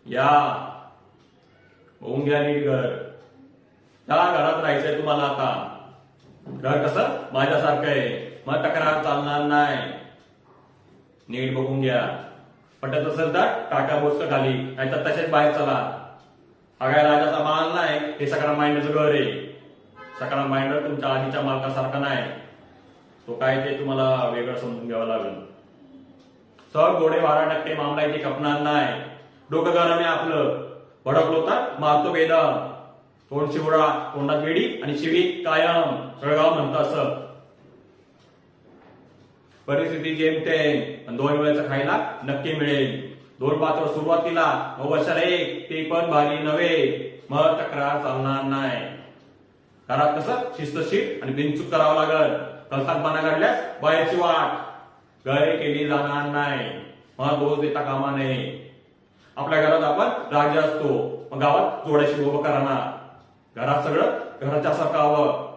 या होऊन घ्या नीट घर. त्या घरात राहायचंय तुम्हाला आता. घर कसं माझ्यासारखं आहे, मग तक्रार चालणार नाही. नीट बघून घ्या. पटत असेल तर टाका बोचक खाली, नाहीतर तसेच बाहेर चला. हा काय राजाचा माल नाही, हे सकाराम माइंडरचं घर आहे. सकाराम माइंडर तुमच्या आधीच्या मालकासारखा नाही. तो काय ते तुम्हाला वेगळं समजून घ्यावं लागेल. सर गोडे 12% मामला इथे खपणार नाही. डोकं गरम आहे आपलं. भडकलो तर मारतो बेदम. तोंड शिवडा, तोंडात वेडी आणि शिवी कायम. सळगाव म्हणतं असं. परिस्थिती जेमतेम, पण 2 वेळेचं खायला नक्की मिळेल. 2 पात्र सुरुवातीला, मग वर्षाला 1, ते पण भारी नव्हे. मग तक्रार चालणार नाही. घरात कसं शिस्तशीर आणि बिनचूक करावं लागल. कलतानपणा काढल्यास बाहेरची वाट. घरे केली जाणार नाही. मग दोष देता कामा नये. आपल्या घरात आपण राजा असतो, मग गावात जोड्याशी उभं करणार. घरात सगळं घराच्या सारखं हवं.